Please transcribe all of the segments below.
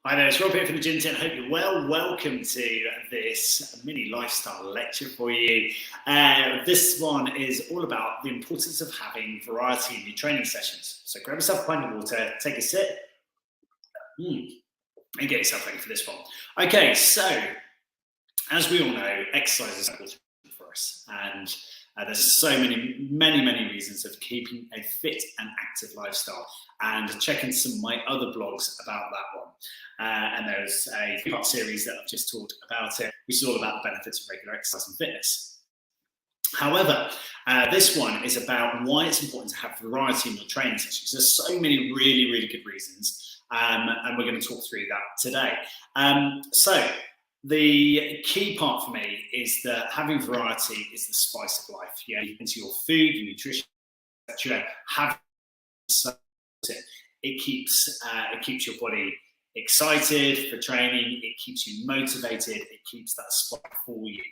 Hi there, it's Rob here from the Gym Tent. Hope you're well. Welcome to this mini lifestyle lecture for you. This one is all about the importance of having variety in your training sessions. So grab yourself a pint of water, take a sip, and get yourself ready for this one. Okay, so as we all know, exercise is important for us, and there's so many reasons of keeping a fit and active lifestyle. And checking some of my other blogs about that one. And there's a three-part series that I've just talked about it, which is all about the benefits of regular exercise and fitness. However, this one is about why it's important to have variety in your training sessions. There's so many really good reasons, and we're going to talk through that today. So the key part for me is that having variety is the spice of life. Yeah, into your food, your nutrition, etc. Have it keeps your body excited for training. It keeps you motivated. It keeps that spot for you.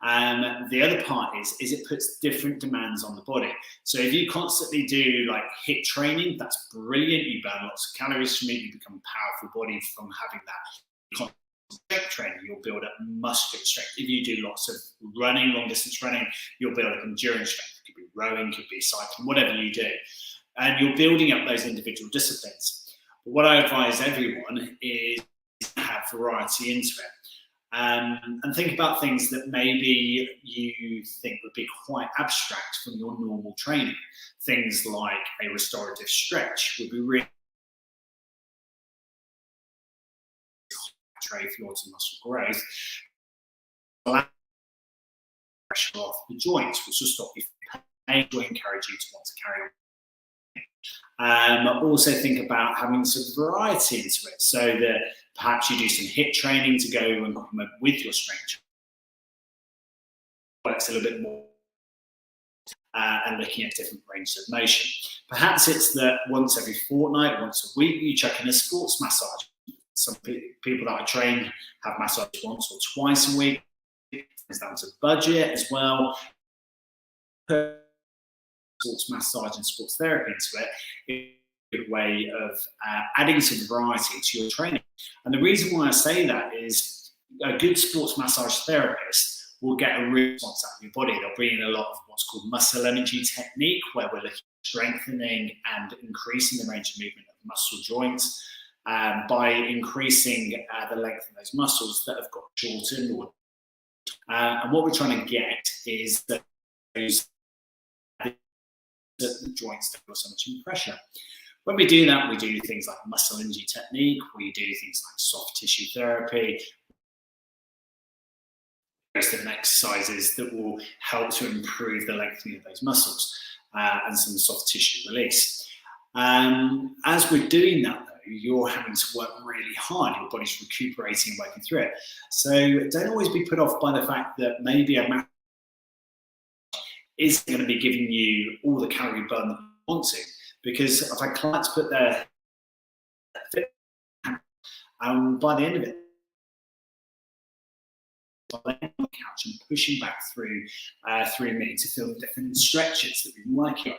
The other part is it puts different demands on the body. So if you constantly do like HIIT training, that's brilliant. You burn lots of calories from it. You become a powerful body from having that. Strength training, you'll build up muscular strength. If you do lots of running, long distance running, you'll build up endurance strength. It could be rowing, could be cycling, whatever you do. And you're building up those individual disciplines. But what I advise everyone is to have variety into it. And think about things that maybe you think would be quite abstract from your normal training. Things like a restorative stretch would be really for your muscle growth. Pressure off the joints, which will stop you from pain, will encourage you to want to carry on. Also think about having some variety into it, so that perhaps you do some HIIT training to go and complement with your strength. Works a little bit more and looking at different ranges of motion. Perhaps it's that once every fortnight, once a week, you chuck in a sports massage. Some people that I train have massage once or twice a week. It's down to budget as well. Sports massage and sports therapy into it is a good way of adding some variety to your training. And the reason why I say that is a good sports massage therapist will get a real response out of your body. They'll bring in a lot of what's called muscle energy technique, where we're looking at strengthening and increasing the range of movement of muscle joints by increasing the length of those muscles that have got shortened. And what we're trying to get is that those the joints don't feel so much pressure. When we do that, we do things like muscle energy technique, we do things like soft tissue therapy, different exercises that will help to improve the lengthening of those muscles and some soft tissue release. As we're doing that though, you're having to work really hard, your body's recuperating and working through it. So don't always be put off by the fact that maybe a massage isn't going to be giving you all the calorie burn that you want to, because I've had clients put their fit by the end of it, laying on the couch and pushing back through me to feel the different stretches that we've been working on.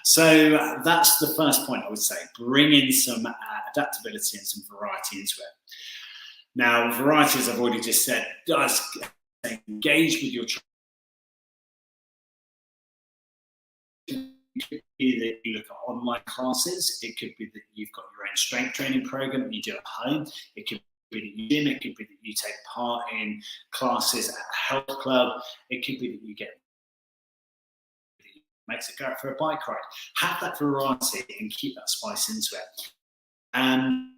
So that's the first point I would say. Bring in some adaptability and some variety into it. Now, variety, as I've already just said, does engage with your training. It could be that you look at online classes. It could be that you've got your own strength training program that you do at home. It could be that you gym. It could be that you take part in classes at a health club. It could be that you get makes it go out for a bike ride. Have that variety and keep that spice into it. And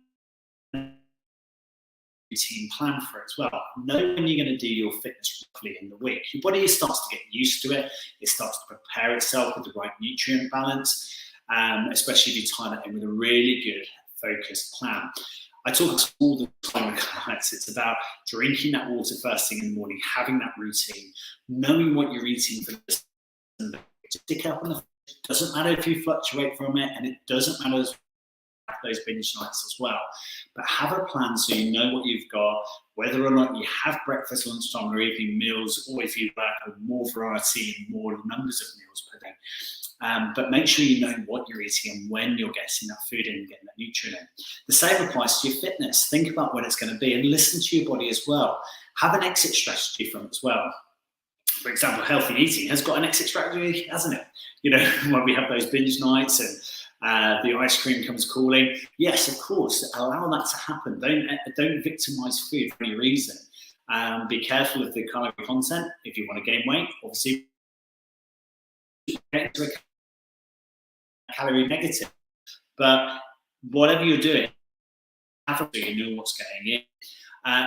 routine plan for it as well. Know when you're going to do your fitness roughly in the week. Your body starts to get used to it. It starts to prepare itself with the right nutrient balance, especially if you tie that in with a really good focused plan. I talk all the time with clients. It's about drinking that water first thing in the morning, having that routine, knowing what you're eating for the stick up on the. It doesn't matter if you fluctuate from it, and it doesn't matter those binge nights as well. But have a plan so you know what you've got, whether or not you have breakfast, lunchtime, or evening meals, or if you work with more variety and more numbers of meals per day. but make sure you know what you're eating and when you're getting that food in and getting that nutrient in. The same applies to your fitness. Think about when it's going to be and listen to your body as well. Have an exit strategy from it as well. For example, healthy eating has got an exit strategy, hasn't it? You know, when we have those binge nights and the ice cream comes calling. Yes, of course, allow that to happen. Don't victimize food for any reason. Be careful of the calorie content. If you want to gain weight, obviously get into a calorie negative. But whatever you're doing, have to know what's going in.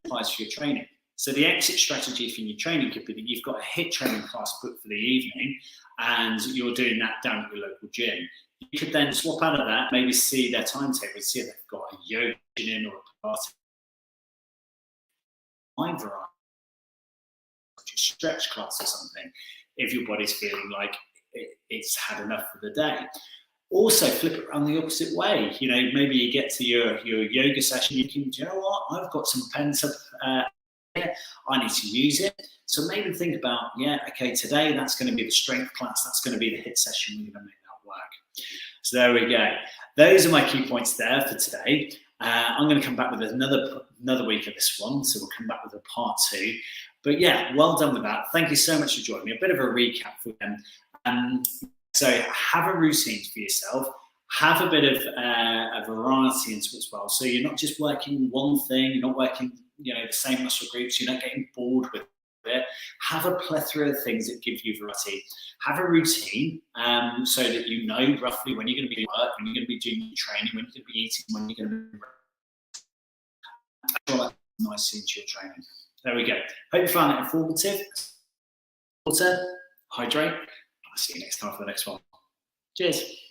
Applies for your training. So the exit strategy for your training could be that you've got a HIIT training class booked for the evening and you're doing that down at your local gym. You could then swap out of that, maybe see their timetable, see if they've got a yoga in or a Pilates variety, like a stretch class or something, if your body's feeling like it's had enough for the day. Also, flip it around the opposite way. You know, maybe you get to your yoga session, you can, you know what, I've got some pent up I need to use it. So maybe think about, yeah, okay, today that's going to be the strength class, that's going to be the HIIT session, we're going to make that work. So there we go. Those are my key points there for today. I'm going to come back with another week of this one, so we'll come back with a part 2. But yeah, well done with that. Thank you so much for joining me. A bit of a recap for them. So have a routine for yourself. Have a bit of a variety into it as well. So you're not just working one thing, you're not working, you know, the same muscle groups, you're not getting bored with it. Have a plethora of things that give you variety. Have a routine so that you know roughly when you're going to be doing work, when you're going to be doing your training, when you're going to be eating, when you're going to be nice into your training. There we go. Hope you found that informative. Water, hydrate. I'll see you next time for the next one. Cheers.